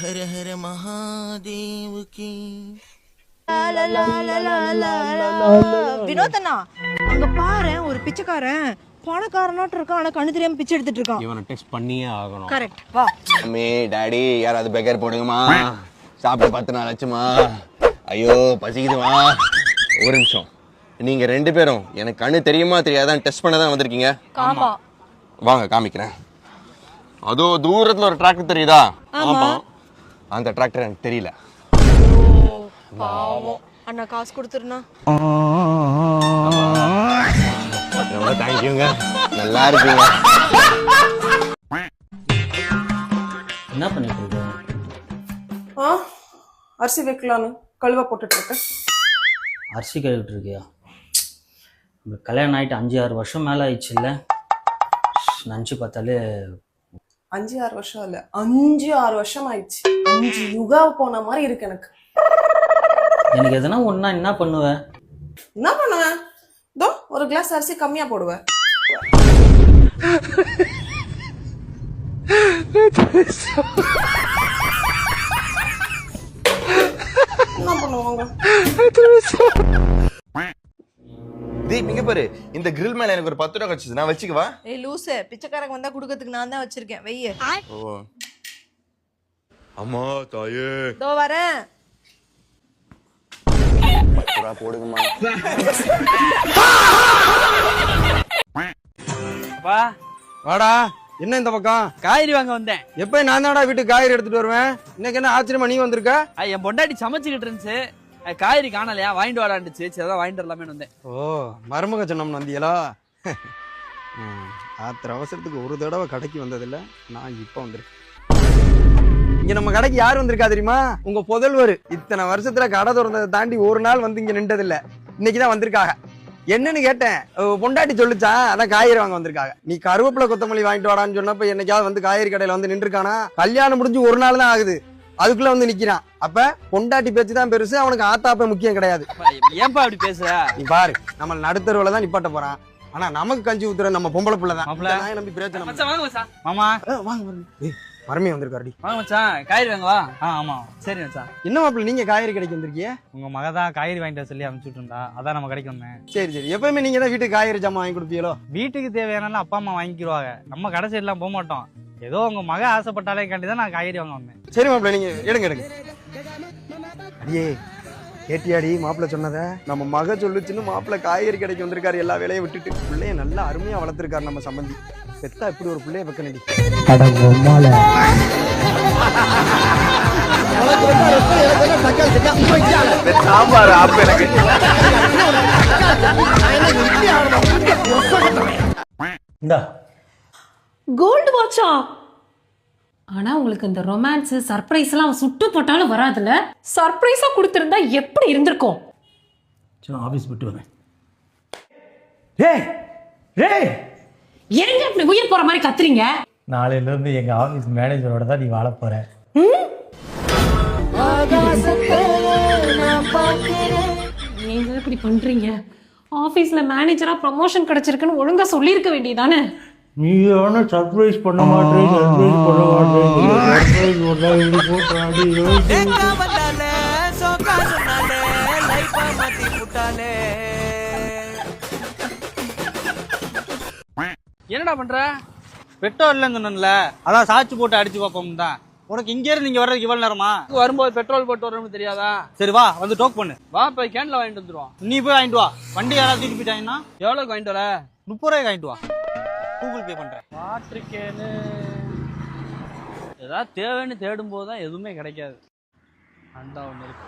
ஹர ஹர மகாதேவ் கி. வினோதனா அங்க பாரு, ஒரு பிச்சைக்காரன் பணக்காரனாட்டு இருக்கான், ஆனா கண்ணு தெரியாம பிச்சை எடுத்துட்டு இருக்கான். இவனை டெக்ஸ்ட் பண்ணியே ஆகணும். கரெக்ட், வா. அம்மே டாடி யாராவது பெக்கர் போடுங்கம்மா, சாப்பிட்டு 10 நாள் ஆச்சுமா, ஐயோ பசிக்குதுமா. ஒரு நிமிஷம், நீங்க 2 பேரும் எனக்கு கண்ணு தெரியுமா தெரியாதான் டெஸ்ட் பண்ண தான் வந்திருக்கீங்க? ஆமா. வாங்க காமிக்கிறேன். அதோ தூரத்துல ஒரு டிராக்டர் தெரியுதா? ஆமா. அந்த டிராக்டர் எனக்கு தெரியல. பாவம், அண்ணா காசு கொடுத்துருனா. ரொம்ப தேங்க்யூங்க, நல்லா இருக்கீங்க. என்ன பண்ணிட்டு இருக்க? அரிசி வைக்கலான்னு கழுவ போட்டுட்டு இருக்கேன். அரிசி கழுவிட்டு இருக்கியா? நம்மளுக்கு கல்யாணம் ஆகிட்டு 5-6 வருஷம் மேலே ஆயிடுச்சு இல்லை? நினச்சி பார்த்தாலே 5-6 வருஷம் இல்ல, 5-6 வருஷம் ஆயிடுச்சு. 5 யுகா போன மாதிரி இருக்கு எனக்கு. எனக்கு எதனா ஒன்றா என்ன பண்ணுவேன்? என்ன பண்ணுவேன்? இதோ ஒரு கிளாஸ் அரிசி கம்மியா போடுவேன். என்ன பண்ணுவாங்க? தீப் இங்க பாரு, இந்த கிரில் மேல எனக்கு ஒரு 10 ரூபா கிடைச்சது, நான் வச்சுக்கவா? ஏய் லூசு, பிச்சைக்காரங்க வந்தா குடுக்கிறதுக்கு நான் தான் வச்சிருக்கேன், வெய்ய. ஓ அம்மா தாயே, இதோ வரேன். போடுங்கம்மா. வா வாடா, என்ன இந்த பக்கம்? காய்கறி வாங்க வந்தேன். எப்ப நான் தான்டா வீட்டுக்கு காய்கறி எடுத்துட்டு வருவேன். இன்னைக்கு என்ன ஆச்சரியமா நீ வந்திருக்க? என் பொண்டாட்டி சமைச்சுக்கிட்டு இருந்துச்சு, காய்கறி காணலையா, வாங்கிட்டு வாடாண்டுச்சு. சரி அதான் வாங்கிட்டு வரலாமே வந்தேன். ஓ, மருமக சொன்னோம்னு வந்தியலா? ஆத்திர அவசரத்துக்கு ஒரு தடவை கடைக்கு வந்ததில்ல, நான் இப்ப வந்திருக்கேன். இங்க நம்ம கடைக்கு யார் வந்திருக்கா தெரியுமா? உங்க புதல்வர். இத்தனை வருஷத்துல கடை திறந்ததை தாண்டி ஒரு நாள் வந்து இங்க நின்றதில்ல, இன்னைக்குதான் வந்திருக்காங்க. என்னன்னு கேட்டேன், பொண்டாட்டி சொல்லிச்சா, அதான் காய்கறி வாங்க வந்திருக்காங்க. நீ கருவேப்பிலை கொத்தமல்லி வாங்கிட்டு வாடான்னு சொன்னப்ப என்னைக்காவது வந்து காய்கறி கடையில வந்து நின்றுருக்கானா? கல்யாணம் முடிஞ்சு ஒரு நாள் தான் ஆகுது, அதுக்குள்ள வந்து நிக்கிறான். அப்ப பொண்டாட்டி பேச்சு தான் பெருசு, அவனுக்கு ஆத்தாப்ப முக்கியம் கிடையாது. ஏன்பா அப்படி பேசுற? நீ பாரு, நம்ம நடுத்தருவுல தான் நிப்பாட்ட போறான், ஆனா நமக்கு கஞ்சி ஊத்துற நம்ம பொம்பளை பிள்ளை தான். மாப்பிள. நம்பி பிரச்சனை மச்சான் வாங்க மச்சான். மாமா வாங்க. மருமையை வந்திருக்காருடி. வாங்க மச்சான், காய்கறி வாங்க வா. ஆமா சரி மச்சான். என்ன மாப்பிள்ள, நீங்க காய்கறி கடைக்கு வந்திருக்கீங்க? உங்க மக தான் காய்கறி வாங்கிட்டு சொல்லி அனுப்பிச்சுட்டு இருந்தா, அதான் நம்ம கடைக்கு வந்தேன். சரி, எப்பவுமே நீங்க தான் வீட்டுக்கு காய்கறி ஜாமான் வாங்கி கொடுப்பீங்களோ? வீட்டுக்கு தேவையான அப்பா அம்மா வாங்கிக்கிடுவாங்க, நம்ம கடை சைட்லாம் போக மாட்டோம். ஏதோ உங்க மக ஆசைப்பட்டாலே காண்டி தான் நான் காய்கறி வாங்க வந்தேன். சரி மாப்பிள்ள, நீங்க எடுங்க. அடியே கேட்டியாடி மாப்பிள்ள சொன்னத? நம்ம மக சொல்லுச்சுன்னு மாப்பிள்ள காய்கறி கடைக்கு வந்திருக்காரு, எல்லா வேலையும் விட்டுட்டு. பிள்ளைய நல்லா அருமையா வளர்த்திருக்காரு நம்ம சம்பந்தி. பெத்தா இப்படி ஒரு பிள்ளைய வைக்க நடி. கோல்டு வாட்சா? ஆனா உங்களுக்கு இந்த ரொமான்ஸ் சர்ப்ரைஸ் எல்லாம் சுட்டு போட்டாலும் வராதுல்ல. சர்ப்ரைஸா கொடுத்திருந்தா எப்படி இருந்திருக்கும்? ஆஃபீஸ் விட்டு வரேன். ஏங்க இப்படி உயிர் போற மாதிரி கத்துறீங்க? நாளையில இருந்து எங்க ஆபீஸ் மேனேஜரோட தான் நீ வாழ போற. ஏங்க இப்படி பண்றீங்க? ஆபீஸ்ல மேனேஜரா ப்ரமோஷன் கிடைச்சிருக்குன்னு ஒழுங்கா சொல்லியிருக்க வேண்டியதானே? நீ எவன சர்ப்ரைஸ் பண்ண மாட்டேன், சர்ப்ரைஸ் பண்ண மாட்டேன், சர்ப்ரைஸ் பண்ணா இப்படி போட்டாடி. என்னடா பண்ற? பெட்ரோல் இல்லைன்னு சொன்னேன்ல, அதான் சாட்சி போட்டு அடிச்சு பார்ப்போம் தான். உனக்கு இங்க இருந்து நீங்க வர்றதுக்கு இவ்வளவு நேரமா? வரும்போது பெட்ரோல் போட்டு வரணும்னு தெரியாதா? சரி வா, வந்து டோக் பண்ணு. வா போய் கேன்ல வாங்கிட்டு வந்துருவோம். நீ போய் வாங்கிட்டு வா. வண்டி யாராவது தூக்கி போயிட்டாங்கன்னா எவ்வளவுக்கு வாங்கிட்டு வர? 30 ரூபாய்க்கு வாங்கிட்டு வா, கூகுள் பே பண்றேன். வாட்டர் கேனு ஏதாவது தேவைன்னு தேடும் போதுதான் எதுவுமே கிடைக்காது. அந்த ஒண்ணு இருக்கு.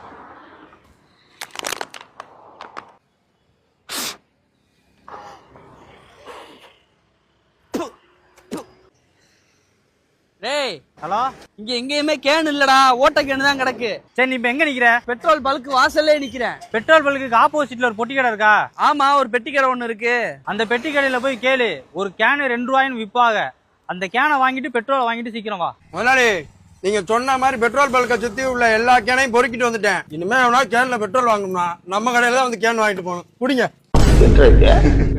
டேய் ஹலோ, இங்க எங்கேயுமே கேன் இல்லடா, ஓட்ட கேனு தான் கிடக்கு. சரி நீ இப்ப எங்க நிக்கிற? பெட்ரோல் பல்க் வாசல்லே நிக்கிறேன். பெட்ரோல் பல்க்கு ஆப்போசிட்ல ஒரு பொட்டி கடை இருக்கா? ஆமா, ஒரு பெட்டி கடை ஒண்ணு இருக்கு. அந்த பெட்டி கடையில போய் கேளு, ஒரு கேனு 2 ரூபாய்னு விற்பாங்க. அந்த கேனை வாங்கிட்டு பெட்ரோலை வாங்கிட்டு சீக்கிரம் வா. முதலாளி, நீங்க சொன்ன மாதிரி பெட்ரோல் பல்கை சுத்தி உள்ள எல்லா கேனையும் பொறுக்கிட்டு வந்துட்டேன். இனிமே எவனா கேன்ல பெட்ரோல் வாங்கணும்னா நம்ம கடையில தான் வந்து கேன் வாங்கிட்டு போகணும். குடிங்க.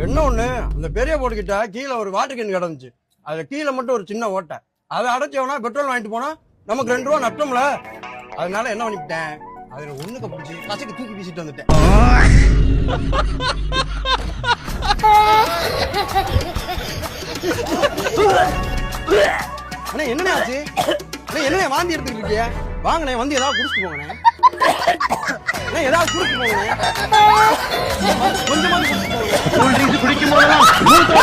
என்ன ஒண்ணு, அந்த பெரிய போட்டுக்கிட்ட கீழே ஒரு வாட்டர் கேன் கிடந்துச்சு, அதுல கீழே மட்டும் ஒரு சின்ன ஓட்டை, அதை அடைச்சவனா பெட்ரோல் வாங்கிட்டு போனா நமக்கு 2 ரூபா நட்டோம்ல, அதனால என்ன பண்ணிவிட்டேன், அதுல ஒண்ணுக்கு பிடிச்சி கசக்கு தூக்கி வீசிட்டு வந்துட்டேன். அண்ணா என்னண்ணே ஆச்சு? அண்ணா என்னண்ணே வாந்தி எடுத்துட்டு இருக்கீங்க? வாங்கண்ணே, வந்து ஏதாவது குடிச்சிட்டு போங்கண்ணே. அண்ணா ஏதாவது குடிச்சிட்டு போங்கண்ணே. கொஞ்சமாவது குடிச்சிட்டு போங்க.